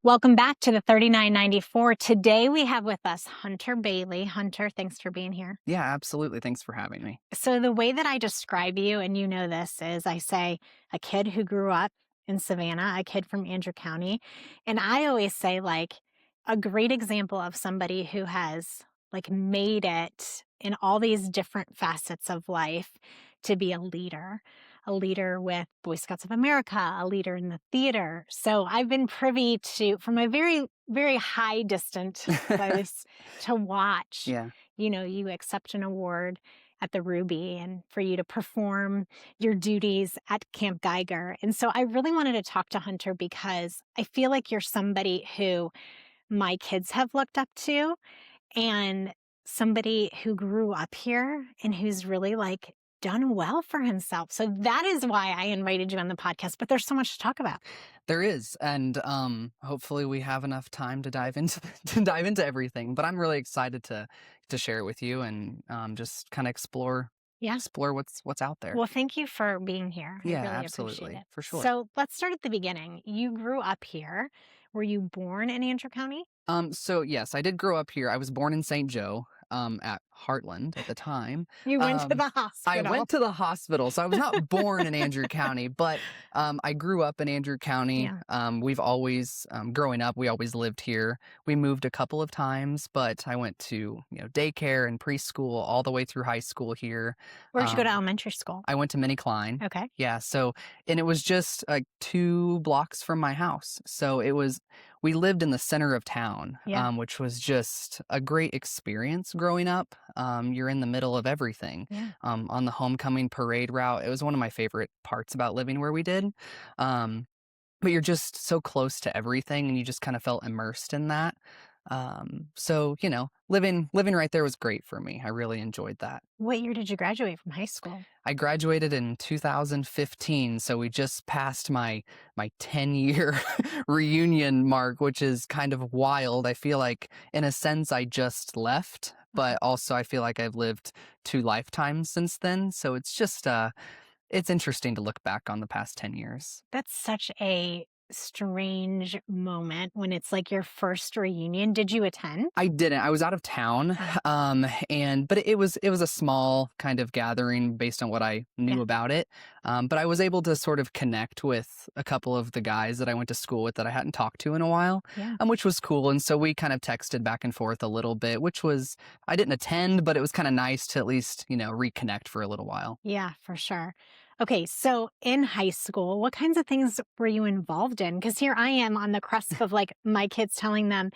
Welcome back to the 3994. Today we have with us Hunter Bailey. Hunter, thanks for being here. Yeah, absolutely. Thanks for having me. So the way that I describe you, and you know this, is I say a kid who grew up in Savannah, a kid from Andrew County. And I always say like a great example of somebody who has like made it in all these different facets of life to be a leader with Boy Scouts of America, a leader in the theater. So I've been privy to, from a very, very high distant place, to watch, Yeah. you know, you accept an award at the Ruby and for you to perform your duties at Camp Geiger. And so I really wanted to talk to Hunter because I feel like you're somebody who my kids have looked up to and somebody who grew up here and who's really like done well for himself. So that is why I invited you on the podcast, but there's so much to talk about. There is, and hopefully we have enough time to dive into everything. But I'm really excited to share it with you and just kind of explore what's out there. Well, thank you for being here. Yeah, I really absolutely, appreciate it. for sure. So let's start at the beginning. You grew up here. Were you born in Andrew County? So yes, I did grow up here. I was born in St. Joe, at Heartland at the time. You went to the hospital. I went to the hospital, so I was not born in Andrew County, but I grew up in Andrew County. Yeah. We've always, growing up, we always lived here. We moved a couple of times, but I went to daycare and preschool all the way through high school here. Where'd you go to elementary school? I went to Minnie Klein. Okay. Yeah, and it was just like 2 blocks from my house. So we lived in the center of town, which was just a great experience growing up. You're in the middle of everything. Yeah. On the homecoming parade route, it was one of my favorite parts about living where we did. But you're just so close to everything, and you just kind of felt immersed in that. So living right there was great for me. I really enjoyed that. What year did you graduate from high school? I graduated in 2015, so we just passed my 10-year reunion mark, which is kind of wild. I feel like, in a sense, I just left, but also I feel like I've lived 2 lifetimes since then. So it's just it's interesting to look back on the past 10 years. That's such a strange moment when it's like your first reunion. Did you attend? I didn't. I was out of town. But it was a small kind of gathering based on what I knew about it. But I was able to sort of connect with a couple of the guys that I went to school with that I hadn't talked to in a while, which was cool. And so we kind of texted back and forth a little bit, I didn't attend, but it was kind of nice to at least, reconnect for a little while. Yeah, for sure. Okay, so in high school, what kinds of things were you involved in? Because here I am on the cusp of like my kids telling them,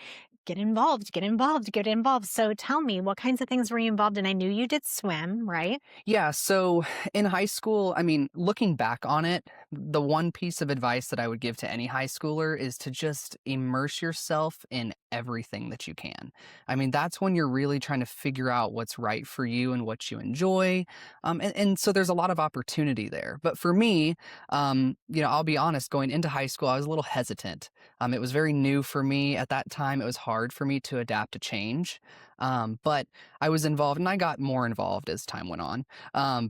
get involved, get involved, get involved. So tell me, what kinds of things were you involved in? I knew you did swim, right? Yeah, so in high school, I mean, looking back on it, the one piece of advice that I would give to any high schooler is to just immerse yourself in everything that you can. I mean, that's when you're really trying to figure out what's right for you and what you enjoy. And so there's a lot of opportunity there. But for me, I'll be honest, going into high school, I was a little hesitant. It was very new for me at that time. It was hard for me to adapt to change. But I was involved, and I got more involved as time went on.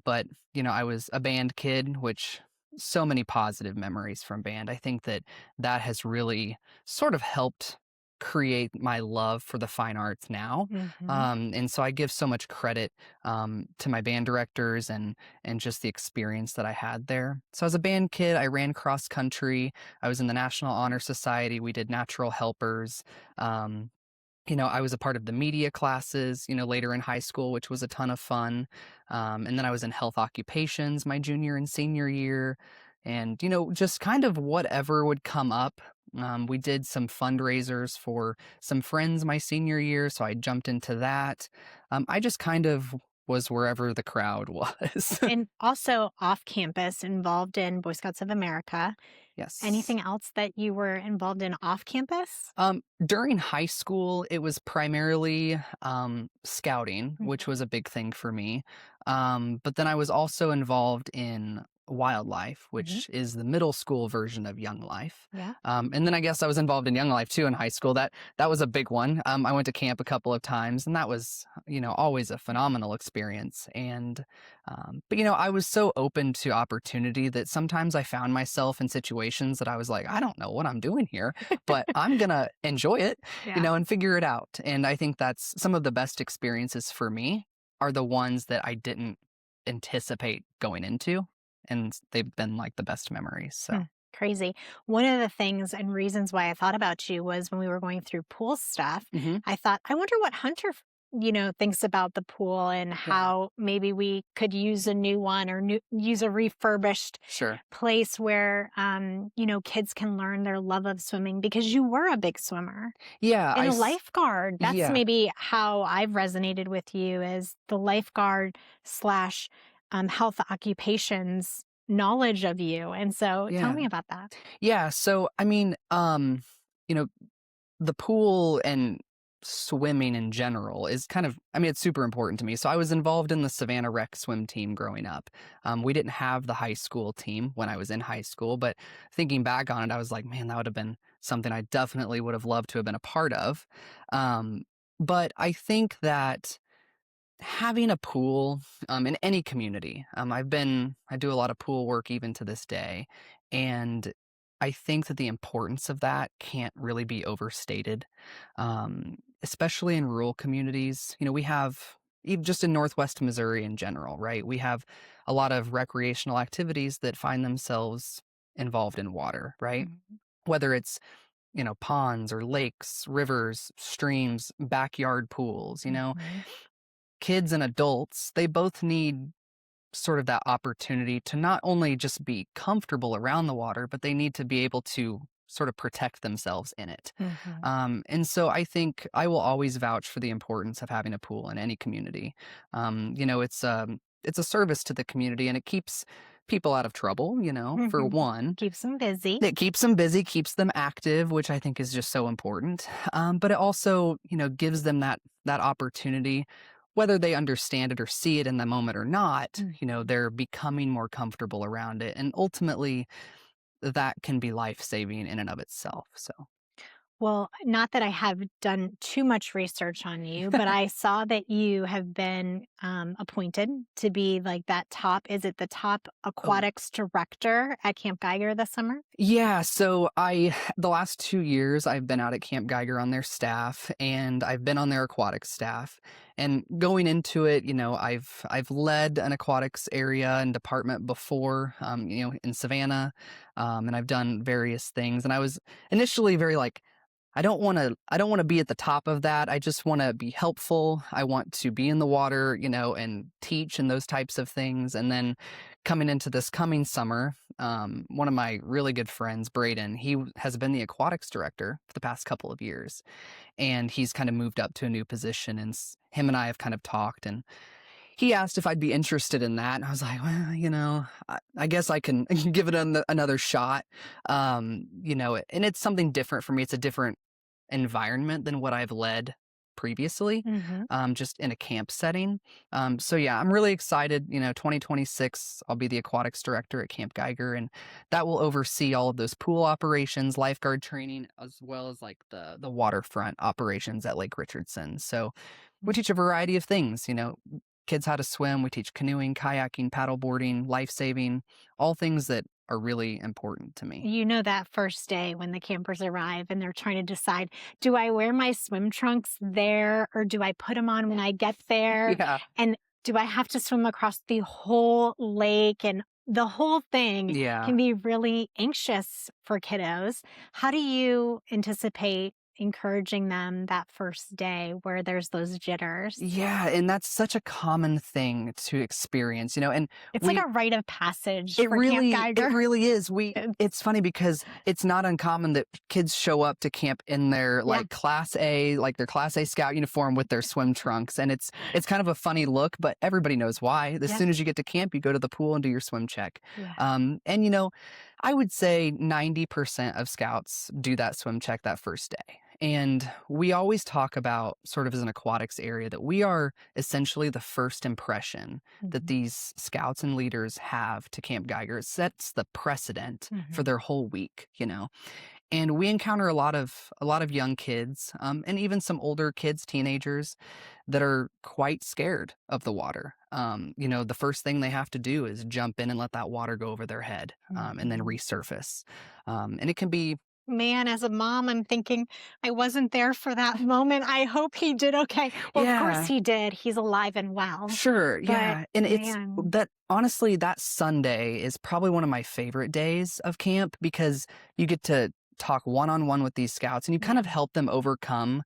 But I was a band kid, which so many positive memories from band. I think that has really sort of helped create my love for the fine arts now. And so I give so much credit to my band directors and just the experience that I had there. So as a band kid, I ran cross country. I was in the National Honor Society. We did Natural Helpers. I was a part of the media classes, later in high school, which was a ton of fun. And then I was in health occupations my junior and senior year. And, just kind of whatever would come up. We did some fundraisers for some friends my senior year, so I jumped into that. I just kind of was wherever the crowd was. And also off campus, involved in Boy Scouts of America. Yes. Anything else that you were involved in off campus? During high school, it was primarily scouting, which was a big thing for me. But then I was also involved in wildlife, Mhm. which is the middle school version of Young Life. Yeah. And then I guess I was involved in Young Life too in high school. That was a big one. I went to camp a couple of times, and that was, always a phenomenal experience. And but I was so open to opportunity that sometimes I found myself in situations that I was like, I don't know what I'm doing here, but I'm gonna enjoy it, Yeah. and figure it out. And I think that's some of the best experiences for me are the ones that I didn't anticipate going into, and they've been, like, the best memories, so. Hmm, crazy. One of the things and reasons why I thought about you was when we were going through pool stuff, Mhm. I thought, I wonder what Hunter, thinks about the pool and Yeah. how maybe we could use a new one or use a refurbished Sure. place where, kids can learn their love of swimming because you were a big swimmer Yeah, and a lifeguard. That's yeah, maybe how I've resonated with you as the lifeguard slash health occupations knowledge of you, and so tell yeah. me about that. Yeah, so, you know, the pool and swimming in general is it's super important to me. So I was involved in the Savannah Rec swim team growing up. We didn't have the high school team when I was in high school, but thinking back on it, I was like, man, that would have been something I definitely would have loved to have been a part of. Um, but I think that having a pool, in any community, I do a lot of pool work even to this day, and I think that the importance of that can't really be overstated, especially in rural communities. We have, even just in Northwest Missouri in general, right? We have a lot of recreational activities that find themselves involved in water, right? Mhm, Whether it's, ponds or lakes, rivers, streams, backyard pools, mhm, kids and adults, they both need sort of that opportunity to not only just be comfortable around the water, but they need to be able to sort of protect themselves in it. mhm, And so I think I will always vouch for the importance of having a pool in any community. It's a service to the community, and it keeps people out of trouble, for mhm. one. Keeps them busy. It keeps them busy, keeps them active, which I think is just so important. But it also, gives them that opportunity, whether they understand it or see it in the moment or not. Mhm. They're becoming more comfortable around it, and ultimately, that can be life saving in and of itself. So, Well, not that I have done too much research on you, but I saw that you have been appointed to be like that top, is it the top oh, aquatics director at Camp Geiger this summer? yeah, the last 2 years, I've been out at Camp Geiger on their staff, and I've been on their aquatics staff, and going into it, I've led an aquatics area and department before, in Savannah, and I've done various things, and I was initially very like, I don't wanna be at the top of that. I just wanna be helpful. I want to be in the water, and teach and those types of things. And then coming into this coming summer, one of my really good friends, Braden, has been the aquatics director for the past couple of years, and he's kind of moved up to a new position, and him and I have kind of talked, and he asked if I'd be interested in that, and I was like, well, I guess I can give it another shot. And it's something different for me. It's a different environment than what I've led previously, Hmm. just in a camp setting. So yeah, I'm really excited. 2026, I'll be the aquatics director at Camp Geiger, and that will oversee all of those pool operations, lifeguard training, as well as like the waterfront operations at Lake Richardson. So we teach a variety of things. Kids how to swim. We teach canoeing, kayaking, paddleboarding, life saving, all things that are really important to me. You know that first day when the campers arrive and they're trying to decide, do I wear my swim trunks there or do I put them on when I get there? Yeah. And do I have to swim across the whole lake? And the whole thing Yeah. can be really anxious for kiddos. How do you anticipate encouraging them that first day where there's those jitters? Yeah, and that's such a common thing to experience, and It's like we a rite of passage it for Camp really it Geiger. really is. Kids. It's funny because it's not uncommon that kids show up to camp in their Yeah. their class A scout uniform with their swim trunks, and it's kind of a funny look, but everybody knows why. As Yeah. soon as you get to camp, you go to the pool and do your swim check. Yeah. And I would say 90% of scouts do that swim check that first day. And we always talk about, sort of as an aquatics area, that we are essentially the first impression that Mhm. these scouts and leaders have to Camp Geiger. It sets the precedent for Mhm. their whole week, you know. And we encounter a lot of young kids, and even some older kids, teenagers, that are quite scared of the water. The first thing they have to do is jump in and let that water go over their head, and then Mhm. resurface. And it can be, Man, as a mom, I'm thinking, "I wasn't there for that moment. I hope he did okay." Well, of course yeah, he did. He's alive and well. sure, But yeah. And it's man, that, honestly, that Sunday is probably one of my favorite days of camp because you get to talk one on one with these scouts and you kind yeah, of help them overcome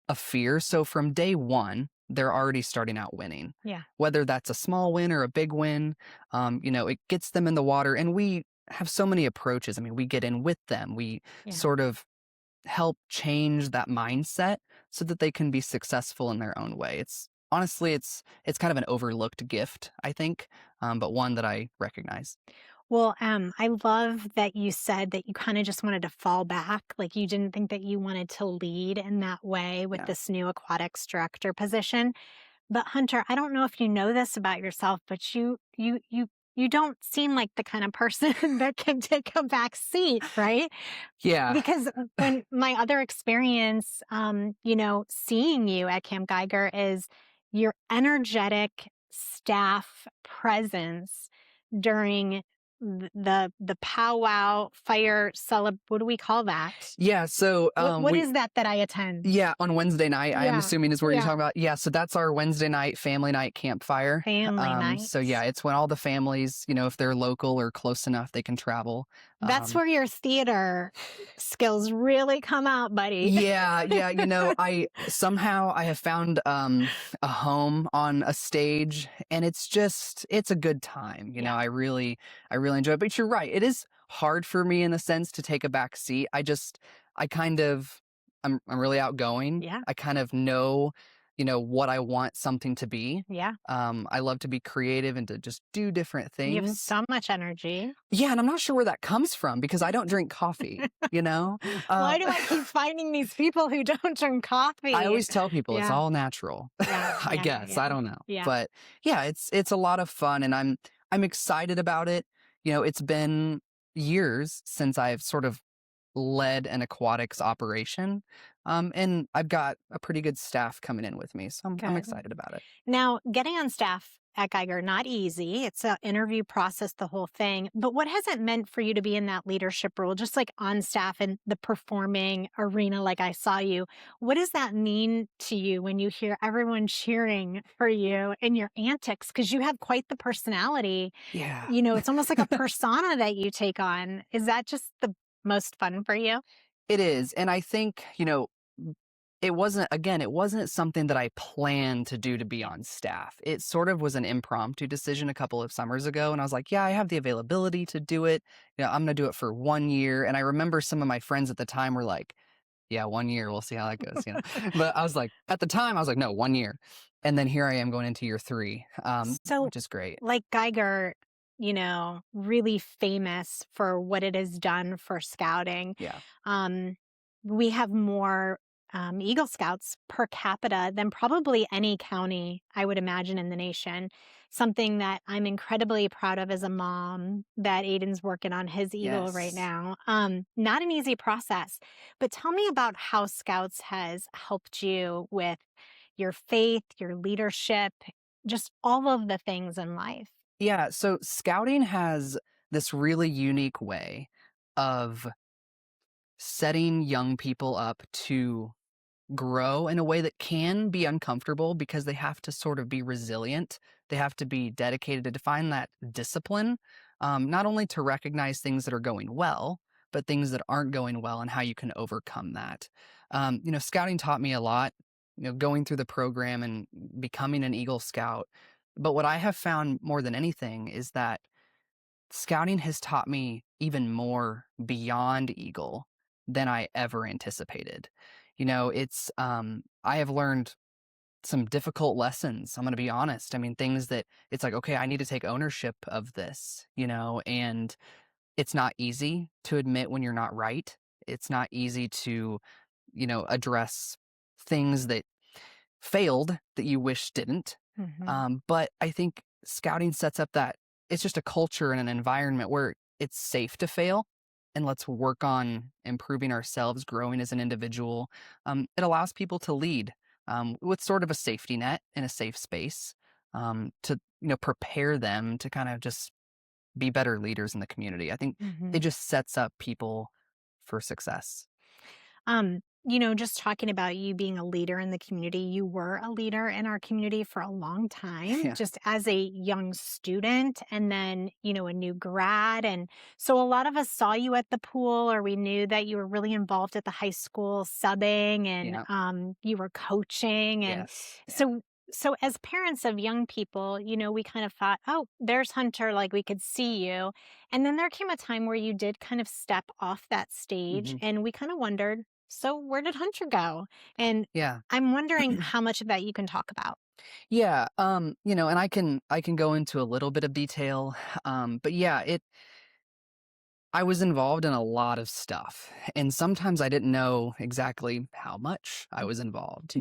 a fear. So from day one, they're already starting out winning. yeah, Whether that's a small win or a big win, it gets them in the water. And we have so many approaches. I mean, we get in with them. We yeah. sort of help change that mindset so that they can be successful in their own way. It's honestly, it's kind of an overlooked gift, I think, but one that I recognize. Well, I love that you said that you kinda just wanted to fall back, like, you didn't think that you wanted to lead in that way with Yeah. this new aquatics director position. But Hunter, I don't know if you know this about yourself, but you don't seem like the kind of person that can take a back seat, right? Yeah. Because when my other experience, seeing you at Camp Geiger is your energetic staff presence during the powwow fire what do we call that? Yeah. So What we is that I attend? yeah, on Wednesday night, I am Yeah, assuming is where you're yeah, talking about. Yeah, so that's our Wednesday night family night campfire. family So yeah, nights. it's when all the families, if they're local or close enough, they can travel. That's Um, where your theater skills really come out, buddy. Yeah, yeah, I have found a home on a stage and it's a good time. Yeah, I really enjoy it. But you're right. It is hard for me in the sense to take a back seat. I kind of I'm really outgoing. yeah, I kind of know, what I want something to be. yeah. I love to be creative and to just do different You have things. so much energy. Yeah, and I'm not sure where that comes from because I don't drink coffee, you know? Uh Why do I keep finding these people who don't drink I coffee? always tell people it's Yeah, all natural. yeah, I yeah, guess, I yeah, don't know. yeah. But yeah, it's a lot of fun and I'm excited about it. It's been years since I've sort of led an aquatics operation. And I've got a pretty good staff coming in with me, so I'm Good. excited about it. Now, getting on staff at Geiger, not easy. It's an interview process, the whole thing. But what has it meant for you to be in that leadership role, just like on staff in the performing arena, like I saw you? What does that mean to you when you hear everyone cheering for you and your antics? Because you have quite the personality. Yeah. It's almost like a persona that you take on. Is that just the most fun for you? It is, and I think, it wasn't something that I planned to do to be Yeah. on staff. It sort of was an impromptu decision a couple of summers ago, and I was like, "Yeah, I have the availability to do it. I'm gonna do it for 1 year." And I remember some of my friends at the time were like, "Yeah, 1 year, we'll see how that goes," you know? But I was like, at the time, I was like, "No, 1 year." And then here I am going into year 3, So, which is great. like Geiger, really famous for what it has done for scouting. Yeah. Um, we have more Eagle Scouts per capita than probably any county, I would imagine, in the nation. Something that I'm incredibly proud of as a mom that Aiden's working on his Eagle right Yes. now. Not an easy process, but tell me about how Scouts has helped you with your faith, your leadership, just all of the things in life. Yeah, so scouting has this really unique way of setting young people up to grow in a way that can be uncomfortable because they have to sort of be resilient. They have to be dedicated to define that discipline, not only to recognize things that are going well, but things that aren't going well and how you can overcome that. Scouting taught me a lot, going through the program and becoming an Eagle Scout. But what I have found more than anything is that scouting has taught me even more beyond Eagle than I ever anticipated. I have learned some difficult lessons. I'm going to be honest. I mean, things that it's like, okay, I need to take ownership of this, and it's not easy to admit when you're not right. It's not easy to address things that failed that you wish didn't. Mhm. But I think scouting sets up that it's just a culture and an environment where it's safe to fail. And let's work on improving ourselves, growing as an individual. It allows people to lead with sort of a safety net in a safe space to prepare them to kind of just be better leaders in the community. I think it Mhm. just sets up people for success. Just talking about you being a leader in the community, you were a leader in our community for a long time, Yeah. just as a young student and then, a new grad. And so a lot of us saw you at the pool, or we knew that you were really involved at the high school subbing, and Yeah. you were coaching. And Yes. Yeah. so as parents of young people, we kind of thought, oh, there's Hunter, like we could see you. And then there came a time where you did kind of step off that stage, Hmm. and we kind of wondered, so where did Hunter go? And Yeah. I'm wondering how much of that you can talk about. Yeah, and I can go into a little bit of detail, but yeah, I was involved in a lot of stuff, and sometimes I didn't know exactly how much I was involved,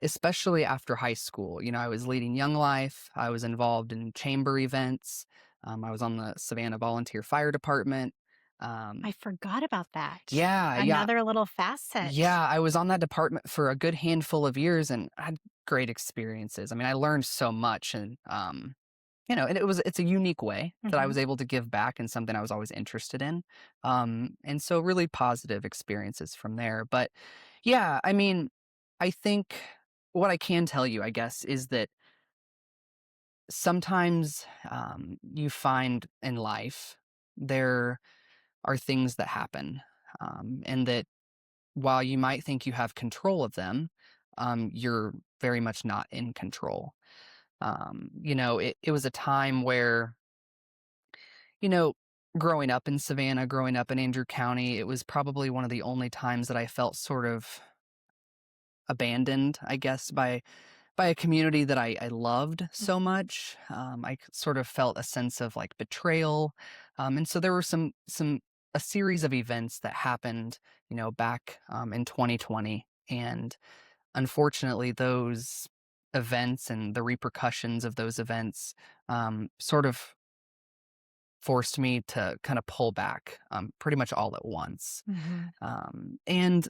especially after high school. I was leading Young Life, I was involved in chamber events, I was on the Savannah Volunteer Fire Department. I forgot about that. Yeah, yeah, Another little facet. yeah, I was on that department for a good handful of years and I had great experiences. I mean, I learned so much and and it's a unique way that I Hmm. was able to give back and something I was always interested in. And so really positive experiences from there. But yeah, I mean, I think what I can tell you, I guess, is that sometimes you find in life there are things that happen, and that while you might think you have control of them, you're very much not in control. It was a time where, you know, growing up in Savannah, growing up in Andrew County, it was probably one of the only times that I felt sort of abandoned, I guess, by a community that I loved so Hmm. much. Sort of felt a sense of like betrayal, and so there were some a series of events that happened, back in 2020, and unfortunately, those events and the repercussions of those events sort of forced me to kind of pull back pretty much all at once. Hmm. And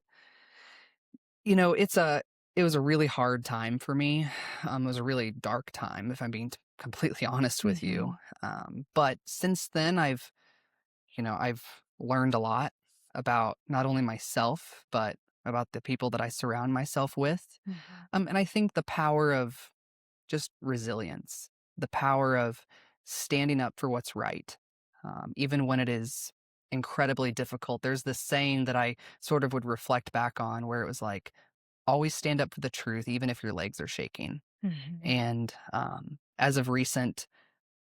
it was a really hard time for me. It was a really dark time, if I'm being completely honest with you. Hmm. But since then, I've learned a lot about not only myself, but about the people that I surround myself with. Hmm. And I think the power of just resilience, the power of standing up for what's right, even when it is incredibly difficult. There's this saying that I sort of would reflect back on where it was like, always stand up for the truth, even if your legs are shaking. Hmm. And as of recent,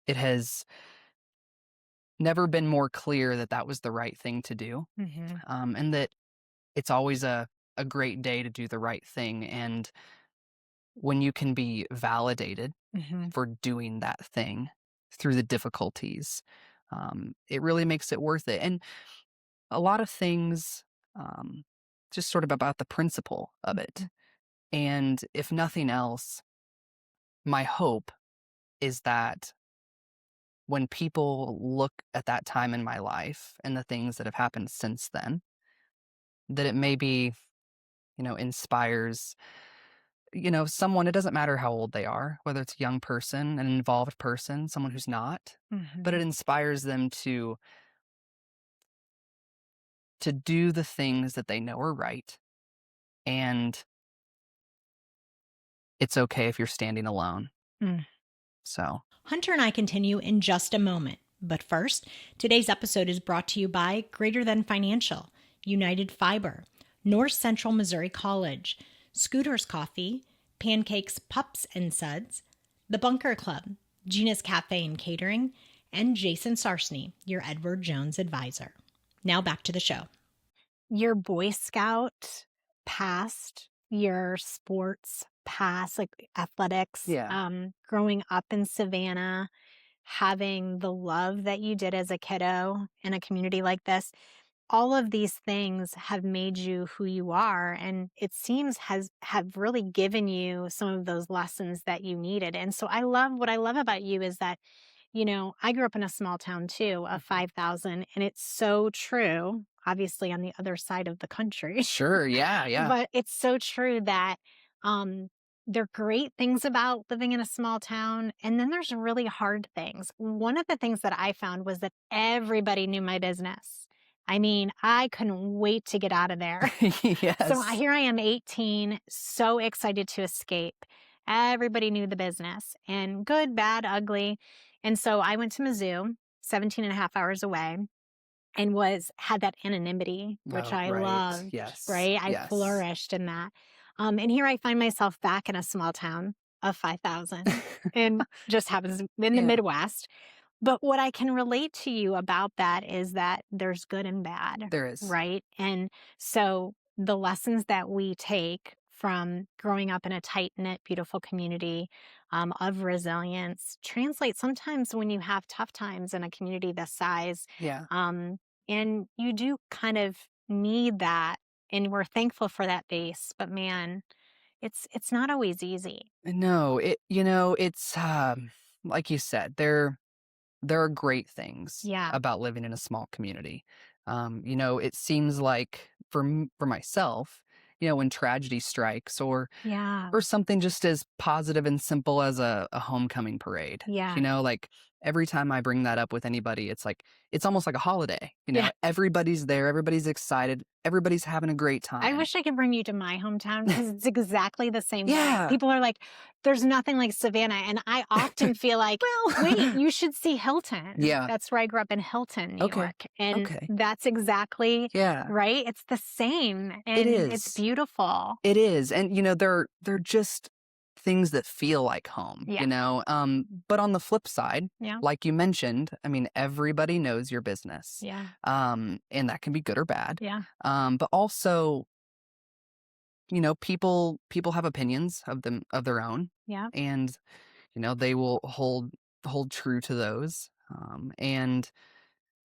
it has never been more clear that that was the right thing to do, Hmm. and that it's always a great day to do the right thing. And when you can be validated Hmm. for doing that thing through the difficulties, it really makes it worth it. And a lot of things, um, just sort of about the principle of it. And if nothing else, my hope is that when people look at that time in my life and the things that have happened since then, that it maybe, inspires, someone, it doesn't matter how old they are, whether it's a young person, an involved person, someone who's not, but it Hmm. inspires them to do the things that they know are right. And it's okay if you're standing alone. Hmm. So, Hunter and I continue in just a moment. But first, today's episode is brought to you by Greater Than Financial, United Fiber, North Central Missouri College, Scooter's Coffee, Pancakes, Pups and Suds, The Bunker Club, Gina's Cafe and Catering, and Jason Sarsney, your Edward Jones advisor. Now back to the show. Your Boy Scout past, your sports past, like athletics, yeah. growing up in Savannah, having the love that you did as a kiddo in a community like this. all of these things have made you who you are, and it seems has have really given you some of those lessons that you needed. And so I love about you is that, I grew up in a small town too of Mhm. 5,000, and it's so true, obviously on the other side of the country. Sure, yeah, yeah. But it's so true that um there are great things about living in a small town, and then there's really hard things. One of the things that I found was that everybody knew my business. I mean, I couldn't wait to get out of there. So Yes. here I am, 18, so excited to escape. Everybody knew the business, and good, bad, ugly. And so I went to Mizzou, 17 and a half hours away, and had that anonymity, which Oh, I right. loved, Yes, right? I yes. flourished in that. And here I find myself back in a small town of 5,000, and just happens in the Yeah, Midwest. But what I can relate to you about that is that there's good and bad, there is. right? And so the lessons that we take from growing up in a tight knit, beautiful community of resilience translate sometimes when you have tough times in a community this size. Yeah. Um, and you do kind of need that. And we're thankful for that base. But man, it's not always easy. No, it's, like you said, there are great things Yeah. about living in a small community. It seems like for myself, when tragedy strikes Yeah. or something just as positive and simple as a homecoming parade. Yeah. Like every time I bring that up with anybody, it's like it's almost like a holiday. Yeah. Everybody's there, everybody's excited, everybody's having a great I time. wish I could bring you to my hometown because it's exactly the same way. Yeah. People are like, "There's nothing like Savannah," and I often feel like, "Wait, Well, you should see Hilton." yeah. That's where I grew up, in Hilton, New Okay. York, and Okay. that's exactly Yeah. right? It's the same, It and it's is. beautiful. It is, and, they're just things that feel like home, Yeah, but on the flip side, yeah, like you mentioned, I mean, everybody knows your business, yeah, and that can be good or bad, yeah, but also, people have opinions of their own, yeah, and, they will hold true to those, and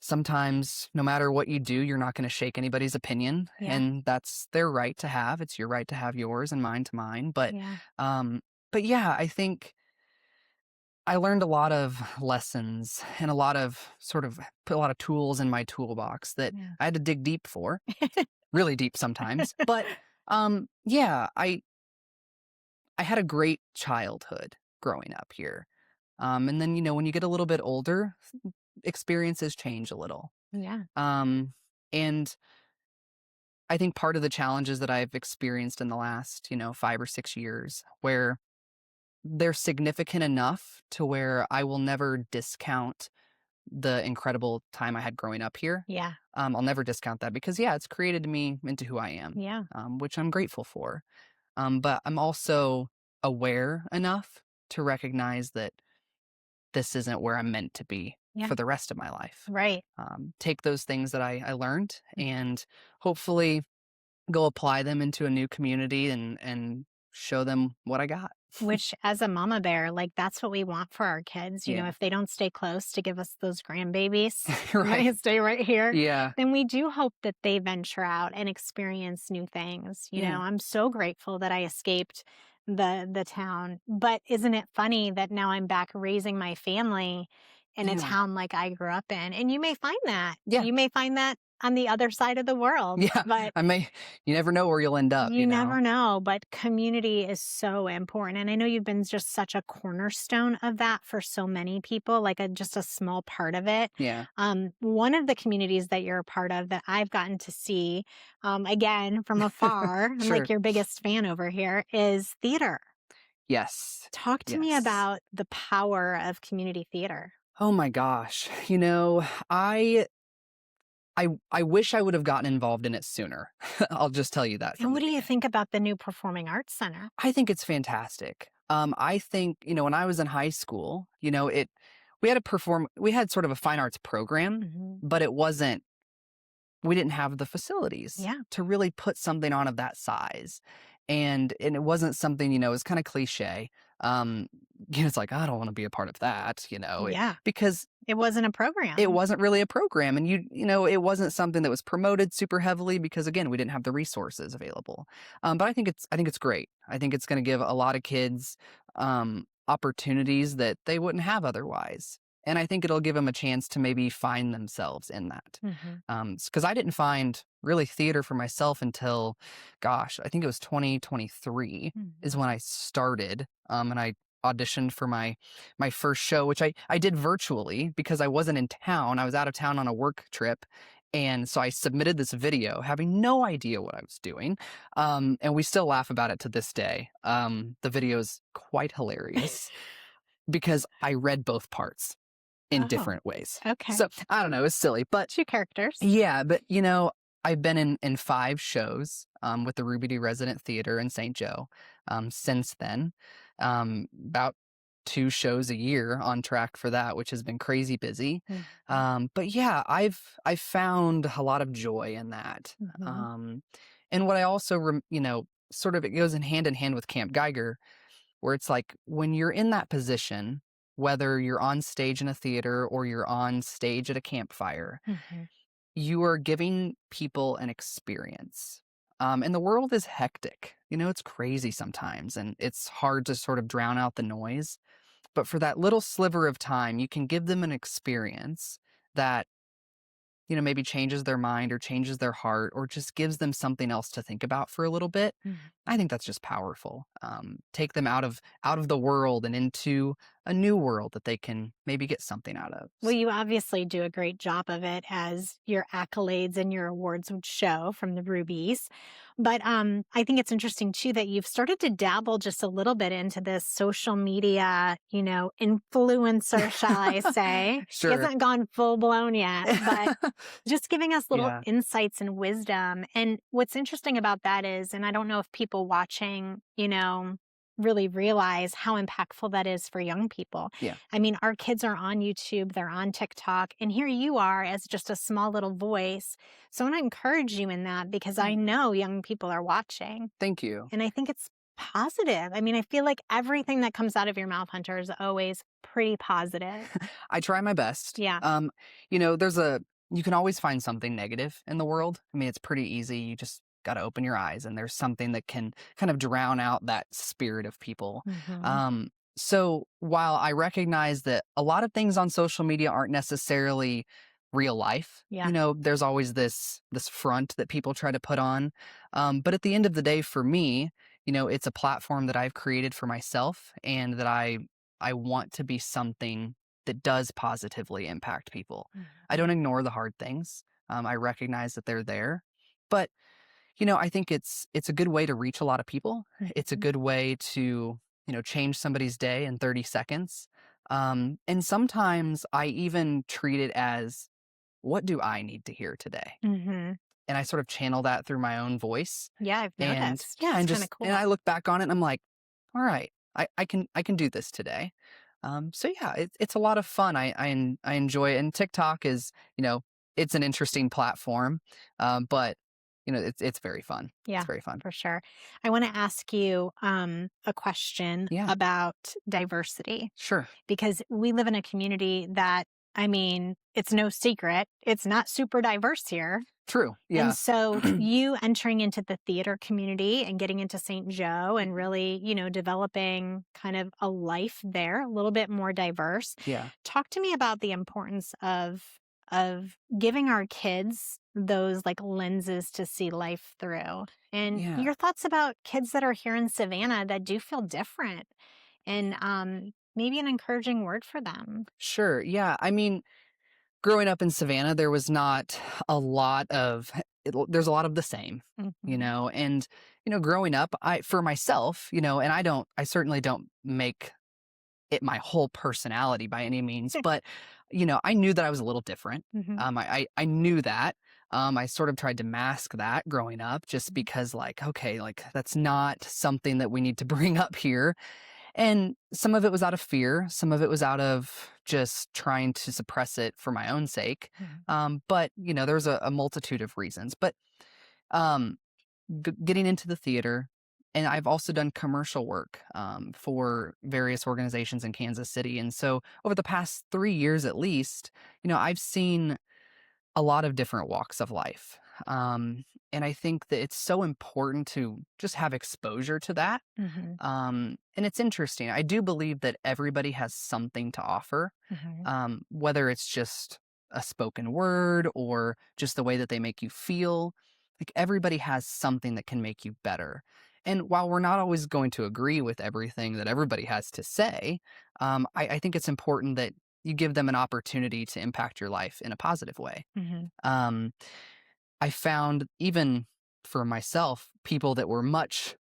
sometimes, no matter what you do, you're not gonna shake anybody's opinion, yeah, and that's their right to have. It's your right to have yours and mine to mine, yeah, um yeah, I think I learned a lot of lessons and put a lot of tools in my toolbox that yeah. I had to dig deep for, really deep sometimes, but, yeah, I had a great childhood growing up here, and then, when you get a little bit older, experiences change a little. Yeah, Um, and I think part of the challenges that I've experienced in the last, 5 or 6 years where they're significant enough to where I will never discount the incredible time I had growing up here. yeah, I'll never discount that because, yeah, it's created me into who I am, yeah, which I'm grateful for. But I'm also aware enough to recognize that this isn't where I'm meant to be yeah, for the rest of my life. right. Take those things that I learned and hopefully go apply them into a new community and show them what I got. Which, as a mama bear, like, that's what we want for our kids, Yeah. if they don't stay close to give us those grandbabies, Right. they stay right here, Yeah. then we do hope that they venture out and experience new things. Yeah. I'm so grateful that I escaped the town, but isn't it funny that now I'm back raising my family in a Yeah. town like I grew up in? And you may find that. Yeah. You may find that on the other side of the world, Yeah. but You never know where you'll end up, you never know, but community is so important. And I know you've been just such a cornerstone of that for so many people, like just a small part of it. Yeah. One of the communities that you're a part of that I've gotten to see, again, from afar, I'm like Sure. your biggest fan over here, is theater. Yes. Talk to me Yes. about the power of community theater. Oh my gosh. I I wish I would have gotten involved in it sooner. I'll just tell you that And from what the do you beginning. think about the new Performing Arts Center? I think it's fantastic. I think, when I was in high school, we had sort of a fine arts program, Hmm. but we didn't have the facilities Yeah. to really put something on of that size. And it wasn't something, it was kind of cliche. Um, it's like, I don't want to be a part of that, Yeah. because It wasn't a it program. wasn't really a program, and it wasn't something that was promoted super heavily because again, we didn't have the resources available. But I think it's great. I think it's going to give a lot of kids opportunities that they wouldn't have otherwise. And I think it'll give them a chance to maybe find themselves in that. Mhm. Because I didn't find really theater for myself until, gosh, I think it was 2023 is Mhm. when I started. And I auditioned for my first show, which I did virtually because I wasn't in town. I was out of town on a work trip. And so I submitted this video having no idea what I was doing. And we still laugh about it to this day. The video is quite hilarious because I read both parts in Oh, different ways. okay. So I don't know, it's silly. But 2 characters. yeah, but I've been in 5 shows with the Ruby Dee Resident Theater in St. Joe since then. About 2 shows a year on track for that, which has been crazy busy. Mhm. But yeah, I've found a lot of joy in that. Mhm. Um, and what I also, sort of it goes in hand with Camp Geiger, where it's like when you're in that position, whether you're on stage in a theater or you're on stage at a campfire, Mhm. you are giving people an experience. And the world is hectic. It's crazy sometimes, and it's hard to sort of drown out the noise. But for that little sliver of time, you can give them an experience that, maybe changes their mind or changes their heart or just gives them something else to think about for a little bit. Mhm. I think that's just powerful. Take them out of the world and into a new world that they can maybe get something out of. Well, you obviously do a great job of it, as your accolades and your awards would show from the Rubies. But I think it's interesting too that you've started to dabble just a little bit into this social media, influencer, shall I say. He Sure. hasn't gone full blown yet, but just giving us little Yeah. insights and wisdom. And what's interesting about that is, and I don't know if people watching, really realize how impactful that is for young people. Yeah. I mean, our kids are on YouTube, they're on TikTok, and here you are as just a small little voice. So I want to encourage you in that because I know young people are watching. Thank you. And I think it's positive. I mean, I feel like everything that comes out of your mouth, Hunter, is always pretty positive. I try my best. Yeah. You can always find something negative in the world. I mean, it's pretty easy. You just got to open your eyes, and there's something that can kind of drown out that spirit of people. Hmm. So while I recognize that a lot of things on social media aren't necessarily real life, Yeah. there's always this front that people try to put on. But at the end of the day, for me, it's a platform that I've created for myself, and that I want to be something that does positively impact people. I Mhm. don't ignore the hard things. I recognize that they're there, but I think it's a good way to reach a lot of people. It's a Mhm. good way to change somebody's day in 30 seconds. And sometimes I even treat it as, what do I need to hear today? Mhm. And I sort of channel that through my own voice. Yeah, I've And noticed. yeah, It's and kind of and cool. I look back on it and I'm like, all right, I can do this today. So yeah, it's a lot of fun. I enjoy it. And TikTok is, it's an interesting platform. But it's very fun. It's Yeah, very fun. for sure. I want to ask you a question Yeah, about diversity sure. because we live in a community that, I mean, it's no secret, it's not super diverse here. True. And Yeah. so you entering into the theater community and getting into St. Joe and Mhm. really, developing kind of a life there, a little bit more diverse. Yeah. Talk to me about the importance of giving our kids those like lenses to see life through. And Yeah. your thoughts about kids that are here in Savannah that do feel different and maybe an encouraging word for them. Sure. Yeah. I mean, growing up in Savannah, there was not a lot of there's a lot of the same, Mhm. and growing up, for myself, and I certainly don't make it my whole personality by any means, but I knew that I was a little different. Mhm. I knew that. I sort of tried to mask that growing up just because, like, okay, like that's not something that we need to bring up here. And some of it was out of fear, some of it was out of just trying to suppress it for my own sake. Mhm. But there was a multitude of reasons. But um, getting into the theater, and I've also done commercial work for various organizations in Kansas City. And so over the past 3 years at least, I've seen a lot of different walks of life. And I think that it's so important to just have exposure to that. Mhm. And it's interesting. I do believe that everybody has something to offer, Mhm. whether it's just a spoken word or just the way that they make you feel. Like everybody has something that can make you better. And while we're not always going to agree with everything that everybody has to say, I think it's important that you give them an opportunity to impact your life in a positive way. Mhm. Um, I found even for myself, people that were much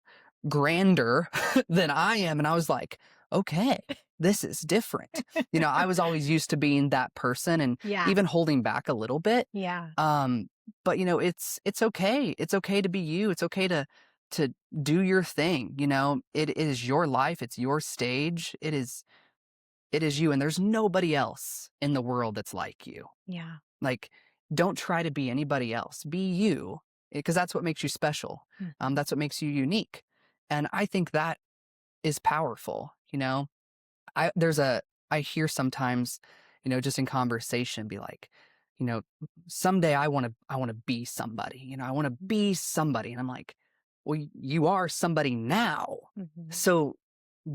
grander than I am, and I was like, "Okay, this is different." I was always used to being that person and Yeah. even holding back a little bit. Yeah. But it's okay. It's okay to be you. It's okay to do your thing. It is your life. It's your stage. It is you, and there's nobody else in the world that's like you. Yeah. Like, don't try to be anybody else. Be you, because that's what makes you special. Mhm. That's what makes you unique. And I think that is powerful. I there's a I hear sometimes, just in conversation, be like, you know, someday I want to be somebody. I want to be somebody, and I'm like, well, you are somebody now. Mhm. So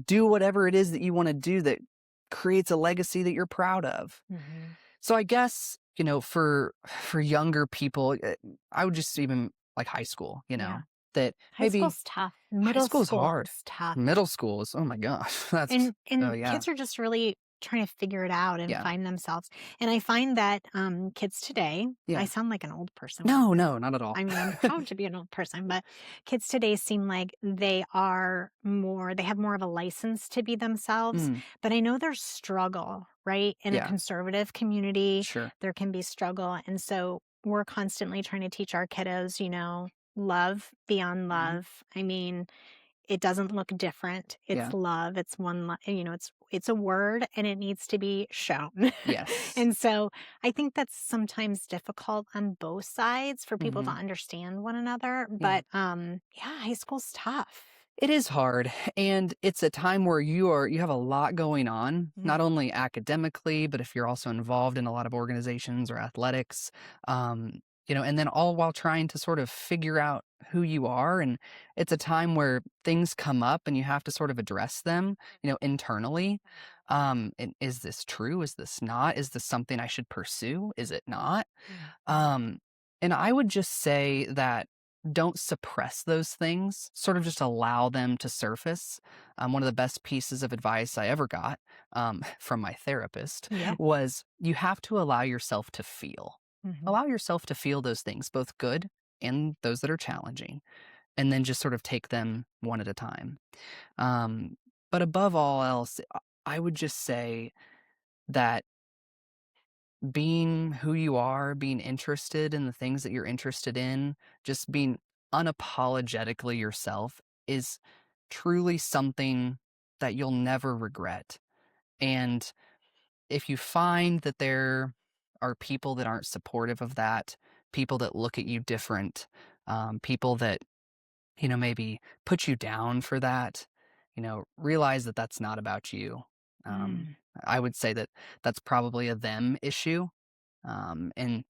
do whatever it is that you want to do that creates a legacy that you're proud of. Mhm. So I guess, for younger people, I would just even like high school, Yeah. that High maybe school's tough. high Middle school is school hard. is tough. Middle school is, oh my gosh, that's, oh And yeah, kids are just really trying to figure it out and yeah, find themselves. And I find that kids today, I yeah. sound like an old person when I No, say no, not at all. I mean, I'm proud to be an old person, but kids today seem like they have more of a license to be themselves. Mm, But I know there's struggle, right? In a yeah, conservative community, sure. there can be struggle. And so we're constantly trying to teach our kiddos, love beyond Hmm. love. I mean, it doesn't look different. It's Yeah. love. It's it's a word and it needs to be shown. Yes. And so I think that's sometimes difficult on both sides for people to Hmm. understand one another. Yeah. But yeah, high school's tough. It is hard, and it's a time where you have a lot going on, Mm. not only academically, but if you're also involved in a lot of organizations or athletics, and then all while trying to sort of figure out who you are, and it's a time where things come up and you have to sort of address them, internally. And is this true? Is this not? Is this something I should pursue? Is it not? Mhm. Um, and I would just say that don't suppress those things, sort of just allow them to surface. One of the best pieces of advice I ever got from my therapist Yeah. was you have to allow yourself to feel. Mhm. Allow yourself to feel those things, both good and those that are challenging, and then just sort of take them one at a time. Um, but above all else, I would just say that being who you are, being interested in the things that you're interested in, just being unapologetically yourself is truly something that you'll never regret. And if you find that there are people that aren't supportive of that, people that look at you different, people that, maybe put you down for that, realize that that's not about you. Um, Mm. I would say that that's probably a them issue, and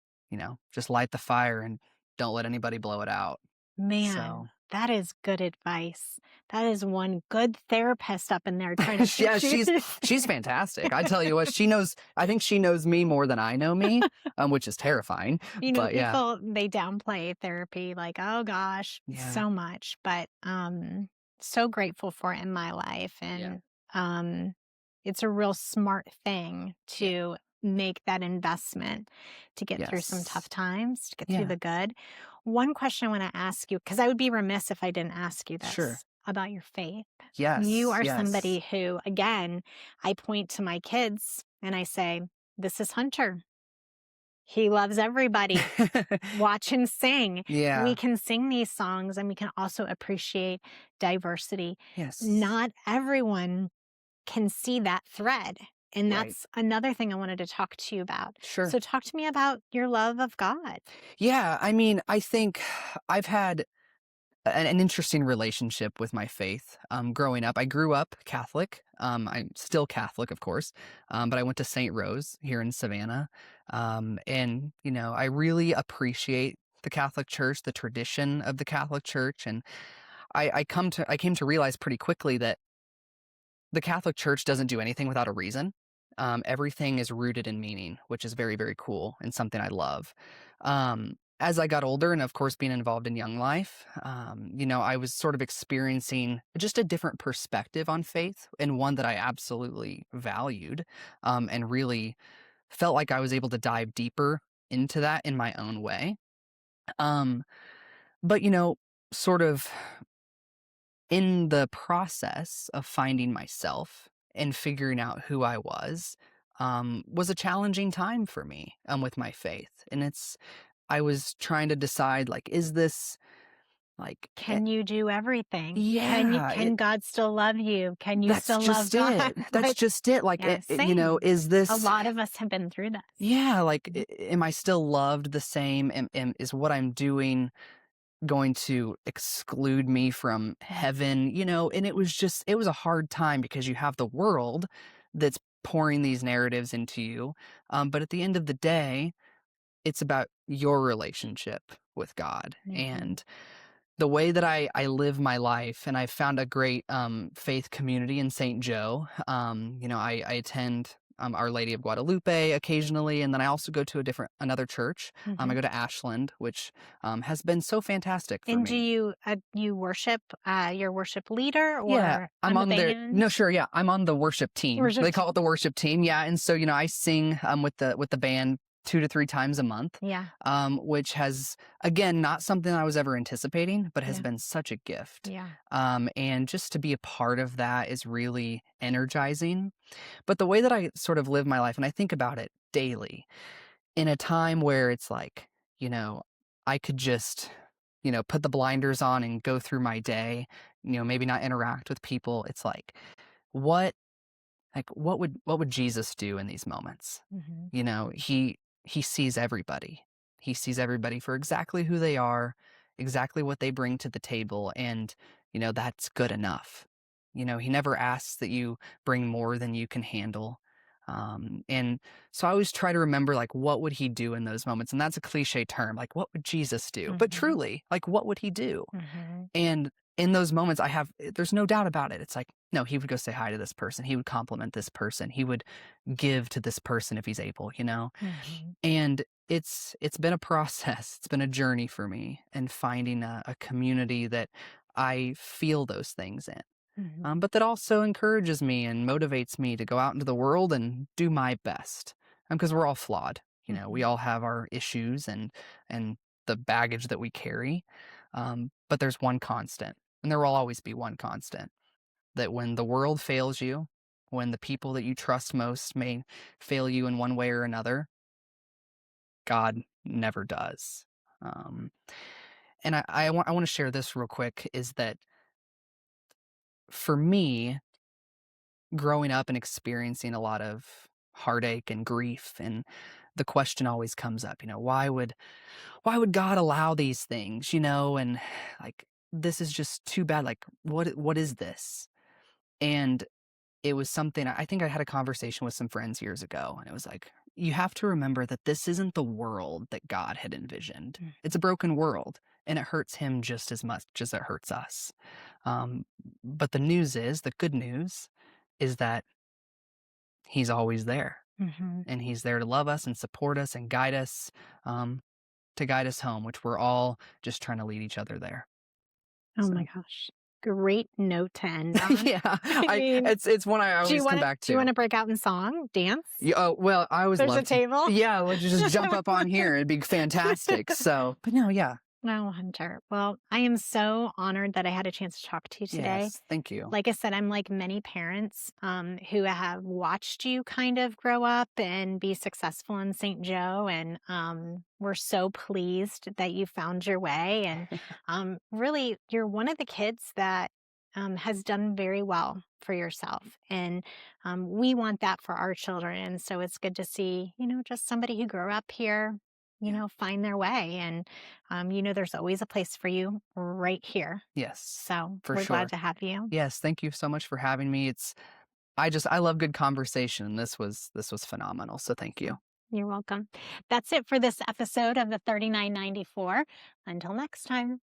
just light the fire and don't let anybody blow it out. Man, So that is good advice. That is one good therapist up in there trying to yeah, teach you. she's fantastic. I tell you what, she knows. I think she knows me more than I know me, which is terrifying. But yeah, People they downplay therapy like, "Oh gosh, yeah, so much," but so grateful for it in my life yeah, and um it's a real smart thing yeah, to make that investment to get through some tough yes, times, to get through yeah, the good. One question I want to ask you because I would be remiss if I didn't ask you sure, this about your faith. You yes, are yes, somebody who again, I point to my kids and I say, "This is Hunter. He loves everybody. Watch him sing. We yeah, can sing these songs and we can also appreciate diversity. yes, Not everyone can see that thread. And right, that's another thing I wanted to talk to you about. sure. So, talk to me about your love of God. Yeah, I mean, I think I've had an interesting relationship with my faith. Growing up, I grew up Catholic. I'm still Catholic, of course, but I went to St. Rose here in Savannah. And, I really appreciate the Catholic Church, the tradition of the Catholic Church. And I came to realize pretty quickly that the Catholic Church doesn't do anything without a reason. Everything is rooted in meaning, which is very, very cool and something I love. As I got older, and of course, being involved in young life, I was sort of experiencing just a different perspective on faith, and one that I absolutely valued, and really felt like I was able to dive deeper into that in my own way. Um, but, sort of in the process of finding myself and figuring out who I was a challenging time for me with my faith. And I was trying to decide, like, is this like, Can you do everything? yeah, Can God still love you? Can you that's still love just God? it. That's Like, just it. Like, yeah, same. is A this, lot of us have been through this. yeah, like, Mhm. am I still loved the same? Is what I'm doing going to exclude me from heaven, and it was a hard time because you have the world that's pouring these narratives into you. But at the end of the day, it's about your relationship with God. Mhm. And the way that I live my life, and I found a great faith community in St. Joe. I attend Our Lady of Guadalupe occasionally, and then I also go to another church. I Mhm. go to Ashland, which has been so fantastic for And do me. you worship, your worship leader Yeah, or I'm on the on there. band? No, sure, yeah, I'm on the worship team. Worship They team. call it the worship team, yeah, and so, I sing, with the band 2 to 3 times a month, Yeah, which has, again, not something I was ever anticipating, but has yeah, been such a gift. yeah. And just to be a part of that is really energizing. But the way that I sort of live my life, and I think about it daily, in a time where it's like, you know, I could just, put the blinders on and go through my day, maybe not interact with people. It's what what would Jesus do in these moments? Mhm, He sees everybody. He sees everybody for exactly who they are, exactly what they bring to the table, and that's good enough. He never asks that you bring more than you can handle. And so I always try to remember, like, what would he do in those moments? And that's a cliche term, like, what would Jesus do? But mhm, truly, like, what would he do? mhm, And in those moments, there's no doubt about it. It's like, no, he would go say hi to this person. He would compliment this person. He would give to this person if he's able. mhm, And it's been a process. It's been a journey for me, and finding a community that I feel those things in. mhm, But that also encourages me and motivates me to go out into the world and do my best. Because we're all flawed. We mhm, all have our issues and the baggage that we carry. But there's one constant, and there will always be one constant, that when the world fails you, when the people that you trust most may fail you in one way or another, God never does. Um, and I want to share this real quick, is that for me, growing up and experiencing a lot of heartache and grief, and the question always comes up, why would God allow these things, and like, this is just too bad. Like, what is this? And it was something, I think I had a conversation with some friends years ago, and it was like, you have to remember that this isn't the world that God had envisioned. It's a mhm, broken world, and it hurts him just as much as it hurts us. Um, but the good news is that he's always there, mhm. and he's there to love us and support us and um, guide us home, which we're all just trying to lead each other there. Oh my So, gosh. Great note to end on. yeah, I mean, it's one I do you always come wanna back do you to. wanna break out in song? Dance? Yeah, oh, well, I always There's a love to. table? Yeah, let's just jump up on here. It'd be fantastic. So, but no, yeah. Well, Hunter, well, I am so honored that I had a chance to talk to you today. Yes, thank you. Like I said, I'm like many parents who have watched you kind of grow up and be successful in St. Joe. And we're so pleased that you found your way. And really, you're one of the kids that has done very well for yourself. And we want that for our children. And so it's good to see, just somebody who grew up here. Yeah. find their way. And, there's always a place for you right here. Yes, So for we're glad sure. to have you. Yes, thank you so much for having me. I love good conversation. This was phenomenal. So thank you. You're welcome. That's it for this episode of the 3994. Until next time.